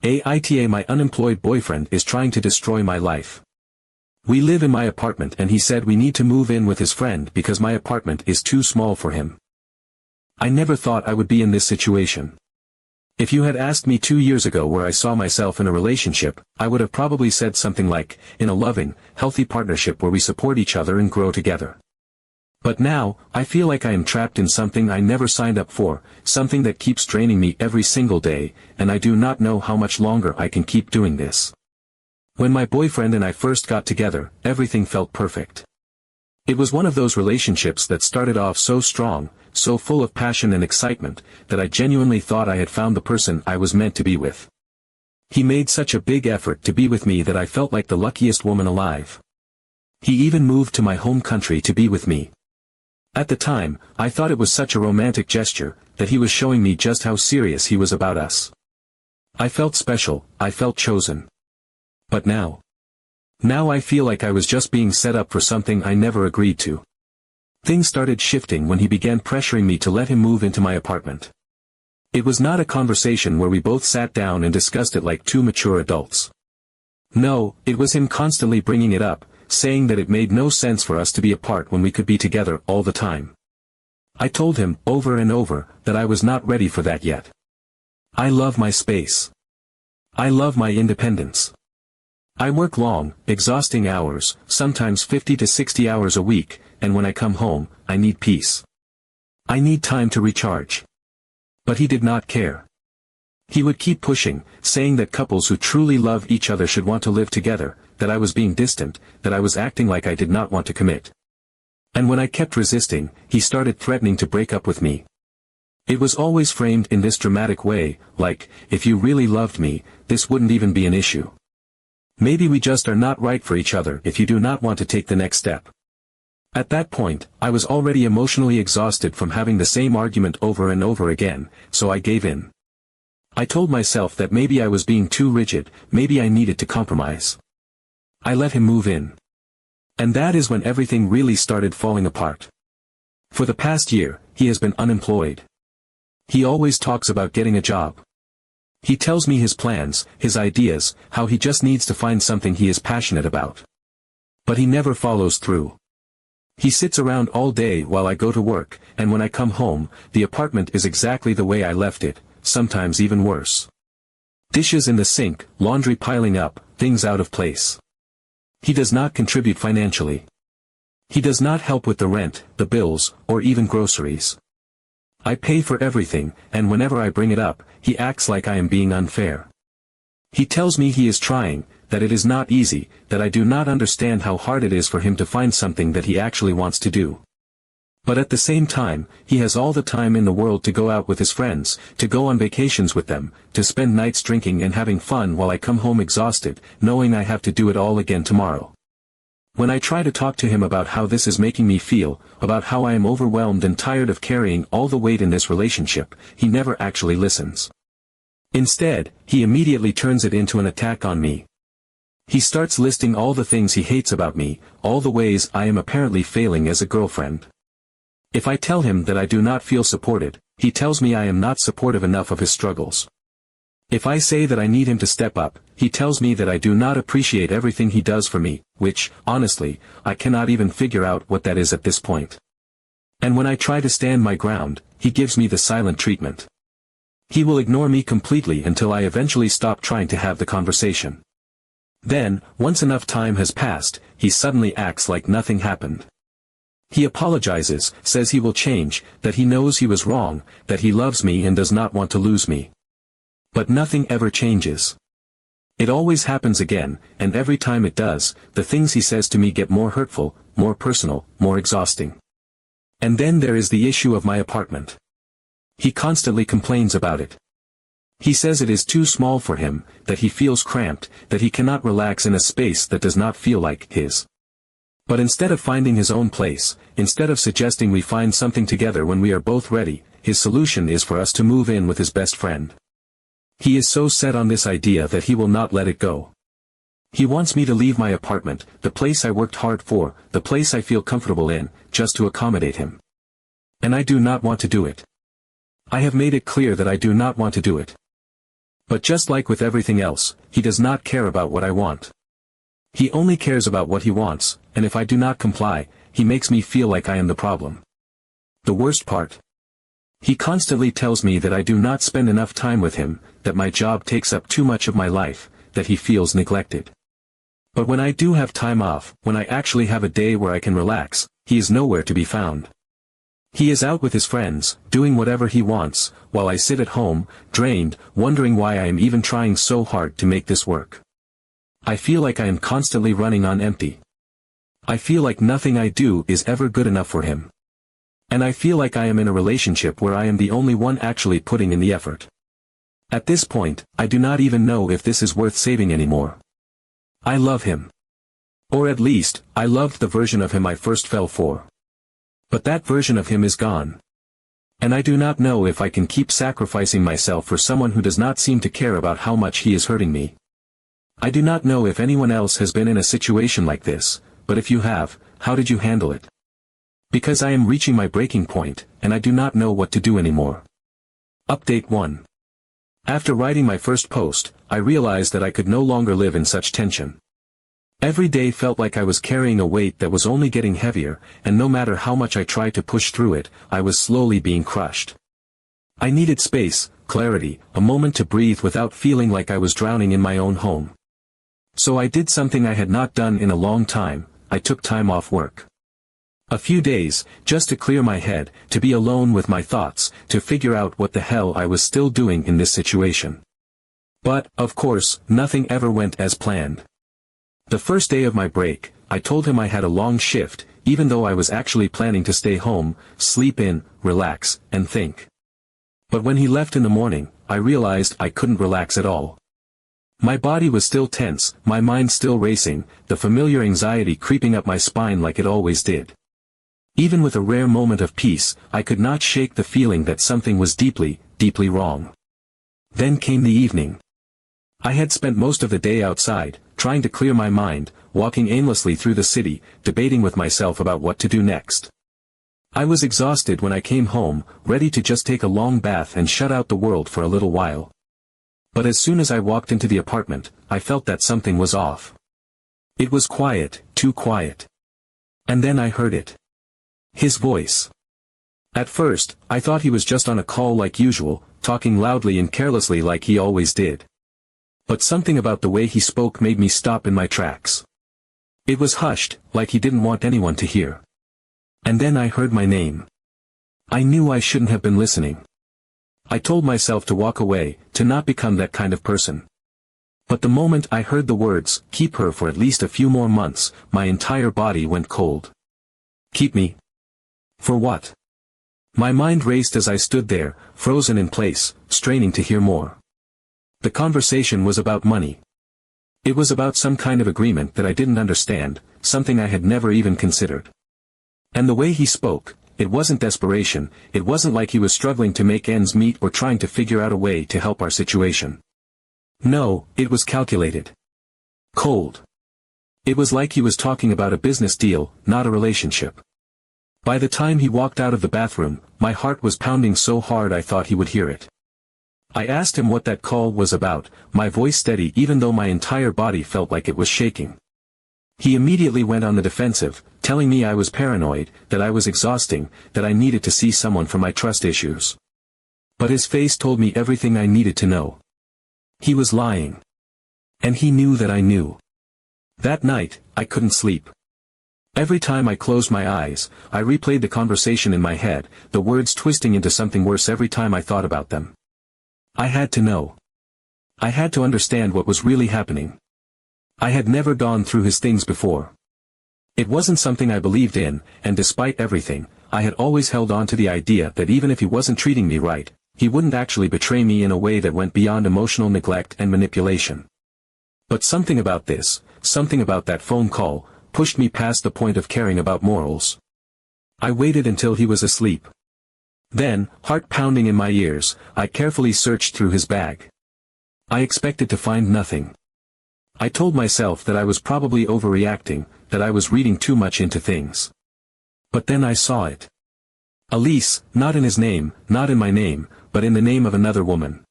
AITA. My unemployed boyfriend is trying to destroy my life. We live in my apartment and he said we need to move in with his friend because my apartment is too small for him. I never thought I would be in this situation. If you had asked me 2 years ago where I saw myself in a relationship, I would have probably said something like, in a loving, healthy partnership where we support each other and grow together. But now, I feel like I am trapped in something I never signed up for, something that keeps draining me every single day, and I do not know how much longer I can keep doing this. When my boyfriend and I first got together, everything felt perfect. It was one of those relationships that started off so strong, so full of passion and excitement, that I genuinely thought I had found the person I was meant to be with. He made such a big effort to be with me that I felt like the luckiest woman alive. He even moved to my home country to be with me. At the time, I thought it was such a romantic gesture, that he was showing me just how serious he was about us. I felt special, I felt chosen. But now I feel like I was just being set up for something I never agreed to. Things started shifting when he began pressuring me to let him move into my apartment. It was not a conversation where we both sat down and discussed it like two mature adults. No, it was him constantly bringing it up, saying that it made no sense for us to be apart when we could be together all the time. I told him, over and over, that I was not ready for that yet. I love my space. I love my independence. I work long, exhausting hours, sometimes 50 to 60 hours a week, and when I come home, I need peace. I need time to recharge. But he did not care. He would keep pushing, saying that couples who truly love each other should want to live together, that I was being distant, that I was acting like I did not want to commit. And when I kept resisting, he started threatening to break up with me. It was always framed in this dramatic way, like, if you really loved me, this wouldn't even be an issue. Maybe we just are not right for each other if you do not want to take the next step. At that point, I was already emotionally exhausted from having the same argument over and over again, so I gave in. I told myself that maybe I was being too rigid, maybe I needed to compromise. I let him move in. And that is when everything really started falling apart. For the past year, he has been unemployed. He always talks about getting a job. He tells me his plans, his ideas, how he just needs to find something he is passionate about. But he never follows through. He sits around all day while I go to work, and when I come home, the apartment is exactly the way I left it, sometimes even worse. Dishes in the sink, laundry piling up, things out of place. He does not contribute financially. He does not help with the rent, the bills, or even groceries. I pay for everything, and whenever I bring it up, he acts like I am being unfair. He tells me he is trying, that it is not easy, that I do not understand how hard it is for him to find something that he actually wants to do. But at the same time, he has all the time in the world to go out with his friends, to go on vacations with them, to spend nights drinking and having fun while I come home exhausted, knowing I have to do it all again tomorrow. When I try to talk to him about how this is making me feel, about how I am overwhelmed and tired of carrying all the weight in this relationship, he never actually listens. Instead, he immediately turns it into an attack on me. He starts listing all the things he hates about me, all the ways I am apparently failing as a girlfriend. If I tell him that I do not feel supported, he tells me I am not supportive enough of his struggles. If I say that I need him to step up, he tells me that I do not appreciate everything he does for me, which, honestly, I cannot even figure out what that is at this point. And when I try to stand my ground, he gives me the silent treatment. He will ignore me completely until I eventually stop trying to have the conversation. Then, once enough time has passed, he suddenly acts like nothing happened. He apologizes, says he will change, that he knows he was wrong, that he loves me and does not want to lose me. But nothing ever changes. It always happens again, and every time it does, the things he says to me get more hurtful, more personal, more exhausting. And then there is the issue of my apartment. He constantly complains about it. He says it is too small for him, that he feels cramped, that he cannot relax in a space that does not feel like his. But instead of finding his own place, instead of suggesting we find something together when we are both ready, his solution is for us to move in with his best friend. He is so set on this idea that he will not let it go. He wants me to leave my apartment, the place I worked hard for, the place I feel comfortable in, just to accommodate him. And I do not want to do it. I have made it clear that I do not want to do it. But just like with everything else, he does not care about what I want. He only cares about what he wants, and if I do not comply, he makes me feel like I am the problem. The worst part? He constantly tells me that I do not spend enough time with him, that my job takes up too much of my life, that he feels neglected. But when I do have time off, when I actually have a day where I can relax, he is nowhere to be found. He is out with his friends, doing whatever he wants, while I sit at home, drained, wondering why I am even trying so hard to make this work. I feel like I am constantly running on empty. I feel like nothing I do is ever good enough for him. And I feel like I am in a relationship where I am the only one actually putting in the effort. At this point, I do not even know if this is worth saving anymore. I love him. Or at least, I loved the version of him I first fell for. But that version of him is gone. And I do not know if I can keep sacrificing myself for someone who does not seem to care about how much he is hurting me. I do not know if anyone else has been in a situation like this, but if you have, how did you handle it? Because I am reaching my breaking point, and I do not know what to do anymore. Update 1. After writing my first post, I realized that I could no longer live in such tension. Every day felt like I was carrying a weight that was only getting heavier, and no matter how much I tried to push through it, I was slowly being crushed. I needed space, clarity, a moment to breathe without feeling like I was drowning in my own home. So I did something I had not done in a long time. I took time off work. A few days, just to clear my head, to be alone with my thoughts, to figure out what the hell I was still doing in this situation. But, of course, nothing ever went as planned. The first day of my break, I told him I had a long shift, even though I was actually planning to stay home, sleep in, relax, and think. But when he left in the morning, I realized I couldn't relax at all. My body was still tense, my mind still racing, the familiar anxiety creeping up my spine like it always did. Even with a rare moment of peace, I could not shake the feeling that something was deeply, deeply wrong. Then came the evening. I had spent most of the day outside, trying to clear my mind, walking aimlessly through the city, debating with myself about what to do next. I was exhausted when I came home, ready to just take a long bath and shut out the world for a little while. But as soon as I walked into the apartment, I felt that something was off. It was quiet, too quiet. And then I heard it. His voice. At first, I thought he was just on a call like usual, talking loudly and carelessly like he always did. But something about the way he spoke made me stop in my tracks. It was hushed, like he didn't want anyone to hear. And then I heard my name. I knew I shouldn't have been listening. I told myself to walk away, to not become that kind of person. But the moment I heard the words, "keep her for at least a few more months," my entire body went cold. Keep me? For what? My mind raced as I stood there, frozen in place, straining to hear more. The conversation was about money. It was about some kind of agreement that I didn't understand, something I had never even considered. And the way he spoke, it wasn't desperation, it wasn't like he was struggling to make ends meet or trying to figure out a way to help our situation. No, it was calculated. Cold. It was like he was talking about a business deal, not a relationship. By the time he walked out of the bathroom, my heart was pounding so hard I thought he would hear it. I asked him what that call was about, my voice steady even though my entire body felt like it was shaking. He immediately went on the defensive, telling me I was paranoid, that I was exhausting, that I needed to see someone for my trust issues. But his face told me everything I needed to know. He was lying. And he knew that I knew. That night, I couldn't sleep. Every time I closed my eyes, I replayed the conversation in my head, the words twisting into something worse every time I thought about them. I had to know. I had to understand what was really happening. I had never gone through his things before. It wasn't something I believed in, and despite everything, I had always held on to the idea that even if he wasn't treating me right, he wouldn't actually betray me in a way that went beyond emotional neglect and manipulation. But something about this, something about that phone call, pushed me past the point of caring about morals. I waited until he was asleep. Then, heart pounding in my ears, I carefully searched through his bag. I expected to find nothing. I told myself that I was probably overreacting, that I was reading too much into things. But then I saw it. Elise, not in his name, not in my name, but in the name of another woman.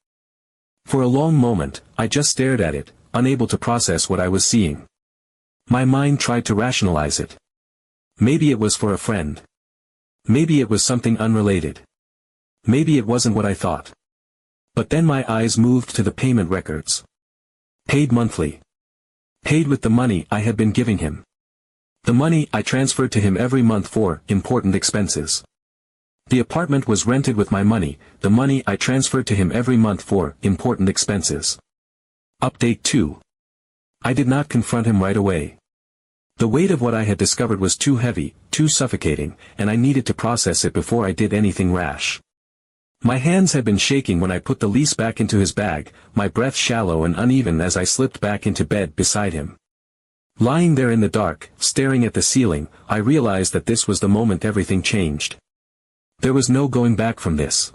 For a long moment, I just stared at it, unable to process what I was seeing. My mind tried to rationalize it. Maybe it was for a friend. Maybe it was something unrelated. Maybe it wasn't what I thought. But then my eyes moved to the payment records. Paid monthly. Paid with the money I had been giving him. The money I transferred to him every month for important expenses. The apartment was rented with my money, the money I transferred to him every month for important expenses. Update 2. I did not confront him right away. The weight of what I had discovered was too heavy, too suffocating, and I needed to process it before I did anything rash. My hands had been shaking when I put the lease back into his bag, my breath shallow and uneven as I slipped back into bed beside him. Lying there in the dark, staring at the ceiling, I realized that this was the moment everything changed. There was no going back from this.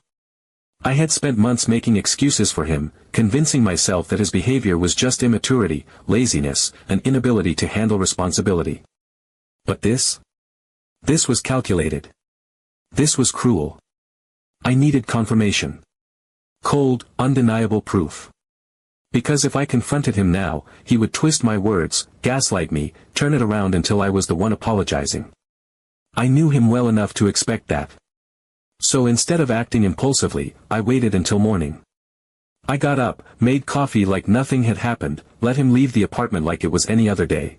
I had spent months making excuses for him, convincing myself that his behavior was just immaturity, laziness, an inability to handle responsibility. But this? This was calculated. This was cruel. I needed confirmation. Cold, undeniable proof. Because if I confronted him now, he would twist my words, gaslight me, turn it around until I was the one apologizing. I knew him well enough to expect that. So instead of acting impulsively, I waited until morning. I got up, made coffee like nothing had happened, let him leave the apartment like it was any other day.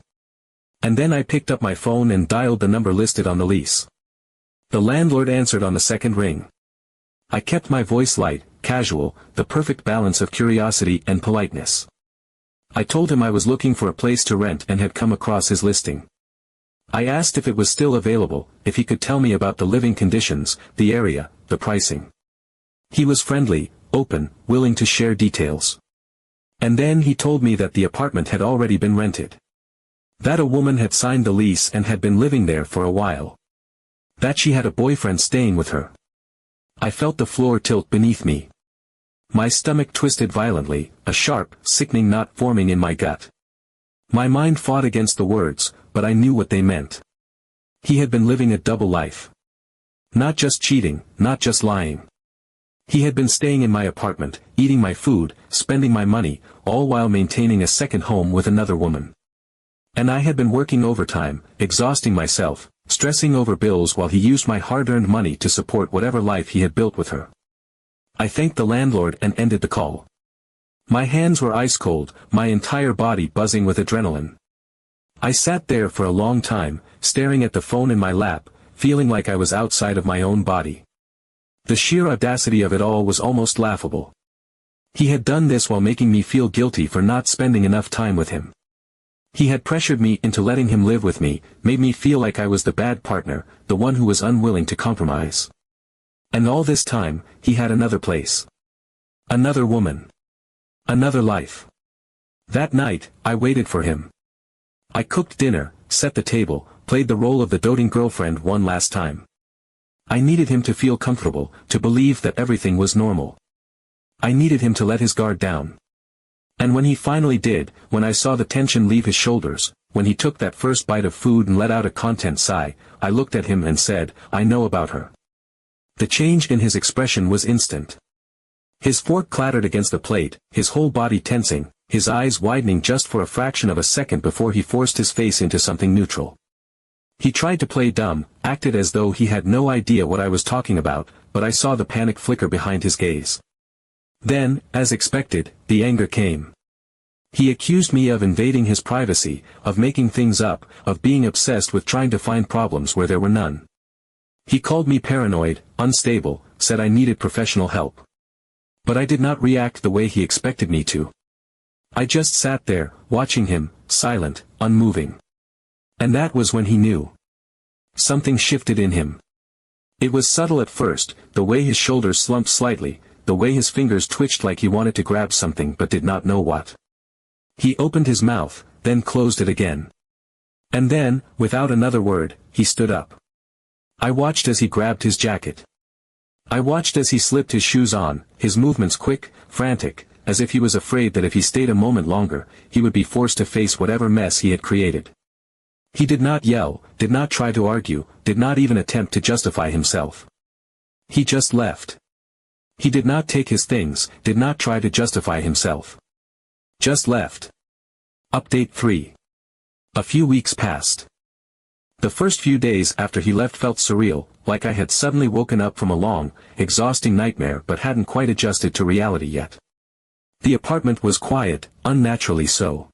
And then I picked up my phone and dialed the number listed on the lease. The landlord answered on the second ring. I kept my voice light, casual, the perfect balance of curiosity and politeness. I told him I was looking for a place to rent and had come across his listing. I asked if it was still available, if he could tell me about the living conditions, the area, the pricing. He was friendly, open, willing to share details. And then he told me that the apartment had already been rented. That a woman had signed the lease and had been living there for a while. That she had a boyfriend staying with her. I felt the floor tilt beneath me. My stomach twisted violently, a sharp, sickening knot forming in my gut. My mind fought against the words, but I knew what they meant. He had been living a double life. Not just cheating, not just lying. He had been staying in my apartment, eating my food, spending my money, all while maintaining a second home with another woman. And I had been working overtime, exhausting myself, stressing over bills while he used my hard-earned money to support whatever life he had built with her. I thanked the landlord and ended the call. My hands were ice cold, my entire body buzzing with adrenaline. I sat there for a long time, staring at the phone in my lap, feeling like I was outside of my own body. The sheer audacity of it all was almost laughable. He had done this while making me feel guilty for not spending enough time with him. He had pressured me into letting him live with me, made me feel like I was the bad partner, the one who was unwilling to compromise. And all this time, he had another place. Another woman. Another life. That night, I waited for him. I cooked dinner, set the table, played the role of the doting girlfriend one last time. I needed him to feel comfortable, to believe that everything was normal. I needed him to let his guard down. And when he finally did, when I saw the tension leave his shoulders, when he took that first bite of food and let out a content sigh, I looked at him and said, "I know about her." The change in his expression was instant. His fork clattered against the plate, his whole body tensing, his eyes widening just for a fraction of a second before he forced his face into something neutral. He tried to play dumb, acted as though he had no idea what I was talking about, but I saw the panic flicker behind his gaze. Then, as expected, the anger came. He accused me of invading his privacy, of making things up, of being obsessed with trying to find problems where there were none. He called me paranoid, unstable, said I needed professional help. But I did not react the way he expected me to. I just sat there, watching him, silent, unmoving. And that was when he knew. Something shifted in him. It was subtle at first, the way his shoulders slumped slightly, the way his fingers twitched like he wanted to grab something but did not know what. He opened his mouth, then closed it again. And then, without another word, he stood up. I watched as he grabbed his jacket. I watched as he slipped his shoes on, his movements quick, frantic, as if he was afraid that if he stayed a moment longer, he would be forced to face whatever mess he had created. He did not yell, did not try to argue, did not even attempt to justify himself. He just left. He did not take his things, did not try to justify himself. Just left. Update 3. A few weeks passed. The first few days after he left felt surreal, like I had suddenly woken up from a long, exhausting nightmare but hadn't quite adjusted to reality yet. The apartment was quiet, unnaturally so.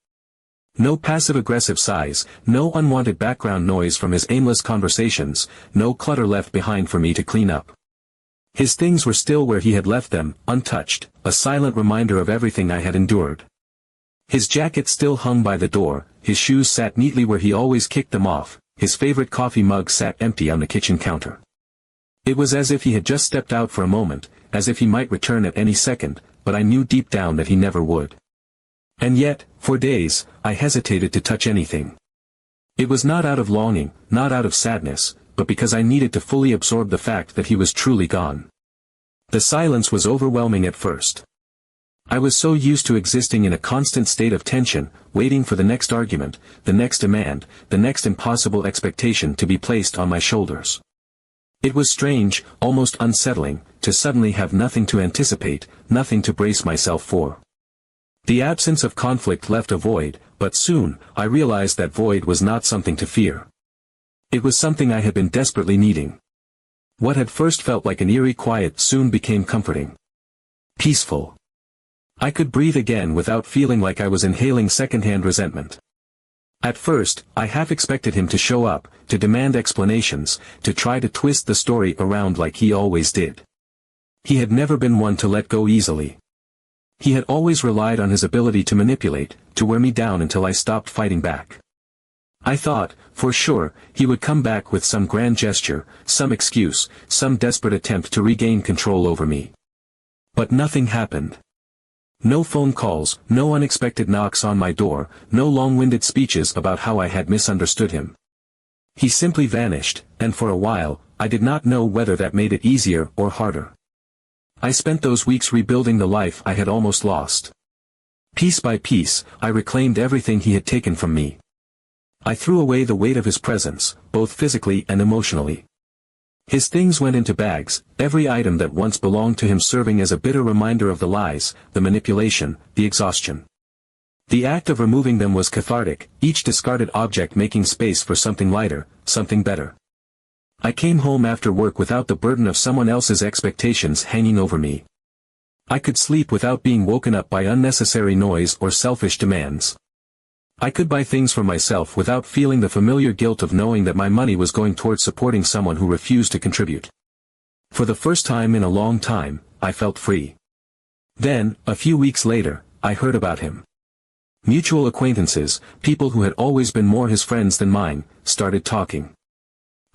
No passive-aggressive sighs, no unwanted background noise from his aimless conversations, no clutter left behind for me to clean up. His things were still where he had left them, untouched, a silent reminder of everything I had endured. His jacket still hung by the door, his shoes sat neatly where he always kicked them off, his favorite coffee mug sat empty on the kitchen counter. It was as if he had just stepped out for a moment, as if he might return at any second, but I knew deep down that he never would. And yet, for days, I hesitated to touch anything. It was not out of longing, not out of sadness, but because I needed to fully absorb the fact that he was truly gone. The silence was overwhelming at first. I was so used to existing in a constant state of tension, waiting for the next argument, the next demand, the next impossible expectation to be placed on my shoulders. It was strange, almost unsettling, to suddenly have nothing to anticipate, nothing to brace myself for. The absence of conflict left a void, but soon, I realized that void was not something to fear. It was something I had been desperately needing. What had first felt like an eerie quiet soon became comforting. Peaceful. I could breathe again without feeling like I was inhaling secondhand resentment. At first, I half expected him to show up, to demand explanations, to try to twist the story around like he always did. He had never been one to let go easily. He had always relied on his ability to manipulate, to wear me down until I stopped fighting back. I thought, for sure, he would come back with some grand gesture, some excuse, some desperate attempt to regain control over me. But nothing happened. No phone calls, no unexpected knocks on my door, no long-winded speeches about how I had misunderstood him. He simply vanished, and for a while, I did not know whether that made it easier or harder. I spent those weeks rebuilding the life I had almost lost. Piece by piece, I reclaimed everything he had taken from me. I threw away the weight of his presence, both physically and emotionally. His things went into bags, every item that once belonged to him serving as a bitter reminder of the lies, the manipulation, the exhaustion. The act of removing them was cathartic, each discarded object making space for something lighter, something better. I came home after work without the burden of someone else's expectations hanging over me. I could sleep without being woken up by unnecessary noise or selfish demands. I could buy things for myself without feeling the familiar guilt of knowing that my money was going towards supporting someone who refused to contribute. For the first time in a long time, I felt free. Then, a few weeks later, I heard about him. Mutual acquaintances, people who had always been more his friends than mine, started talking.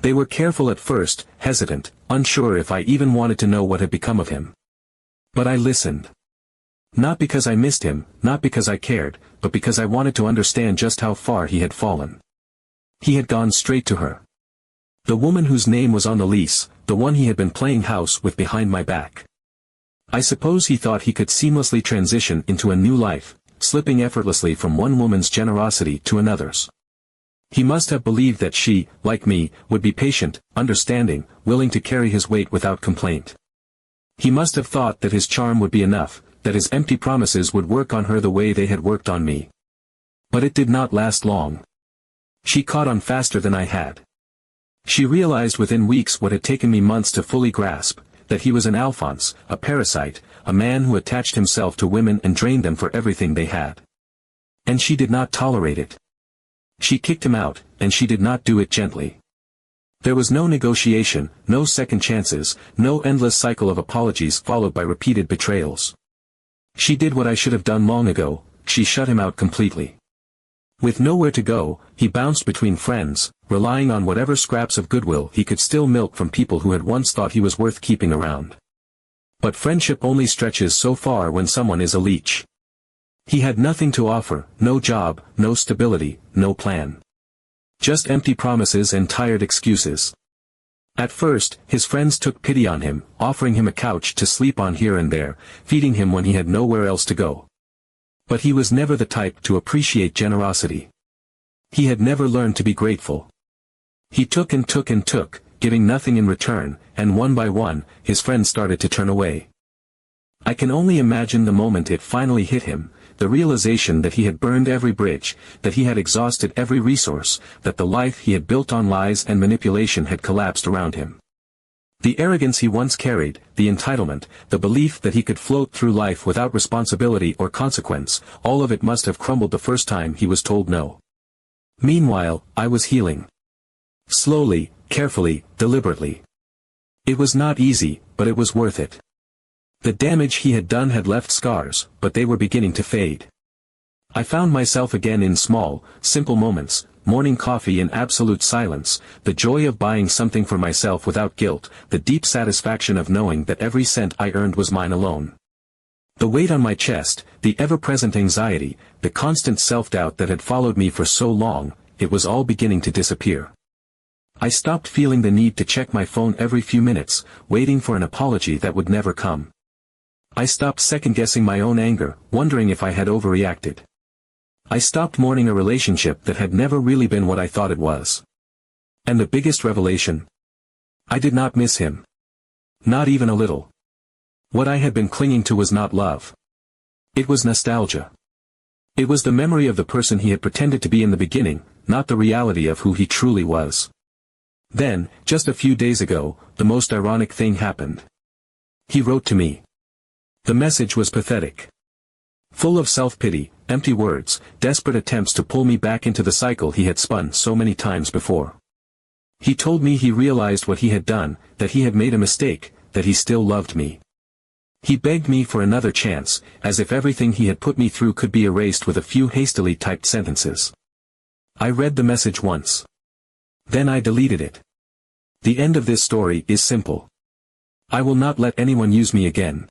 They were careful at first, hesitant, unsure if I even wanted to know what had become of him. But I listened. Not because I missed him, not because I cared, but because I wanted to understand just how far he had fallen. He had gone straight to her. The woman whose name was on the lease, the one he had been playing house with behind my back. I suppose he thought he could seamlessly transition into a new life, slipping effortlessly from one woman's generosity to another's. He must have believed that she, like me, would be patient, understanding, willing to carry his weight without complaint. He must have thought that his charm would be enough, that his empty promises would work on her the way they had worked on me. But it did not last long. She caught on faster than I had. She realized within weeks what had taken me months to fully grasp, that he was an Alphonse, a parasite, a man who attached himself to women and drained them for everything they had. And she did not tolerate it. She kicked him out, and she did not do it gently. There was no negotiation, no second chances, no endless cycle of apologies followed by repeated betrayals. She did what I should have done long ago, she shut him out completely. With nowhere to go, he bounced between friends, relying on whatever scraps of goodwill he could still milk from people who had once thought he was worth keeping around. But friendship only stretches so far when someone is a leech. He had nothing to offer, no job, no stability, no plan. Just empty promises and tired excuses. At first, his friends took pity on him, offering him a couch to sleep on here and there, feeding him when he had nowhere else to go. But he was never the type to appreciate generosity. He had never learned to be grateful. He took and took and took, giving nothing in return, and one by one, his friends started to turn away. I can only imagine the moment it finally hit him, the realization that he had burned every bridge, that he had exhausted every resource, that the life he had built on lies and manipulation had collapsed around him. The arrogance he once carried, the entitlement, the belief that he could float through life without responsibility or consequence, all of it must have crumbled the first time he was told no. Meanwhile, I was healing. Slowly, carefully, deliberately. It was not easy, but it was worth it. The damage he had done had left scars, but they were beginning to fade. I found myself again in small, simple moments, morning coffee in absolute silence, the joy of buying something for myself without guilt, the deep satisfaction of knowing that every cent I earned was mine alone. The weight on my chest, the ever-present anxiety, the constant self-doubt that had followed me for so long, it was all beginning to disappear. I stopped feeling the need to check my phone every few minutes, waiting for an apology that would never come. I stopped second-guessing my own anger, wondering if I had overreacted. I stopped mourning a relationship that had never really been what I thought it was. And the biggest revelation? I did not miss him. Not even a little. What I had been clinging to was not love. It was nostalgia. It was the memory of the person he had pretended to be in the beginning, not the reality of who he truly was. Then, just a few days ago, the most ironic thing happened. He wrote to me. The message was pathetic. Full of self-pity, empty words, desperate attempts to pull me back into the cycle he had spun so many times before. He told me he realized what he had done, that he had made a mistake, that he still loved me. He begged me for another chance, as if everything he had put me through could be erased with a few hastily typed sentences. I read the message once. Then I deleted it. The end of this story is simple. I will not let anyone use me again.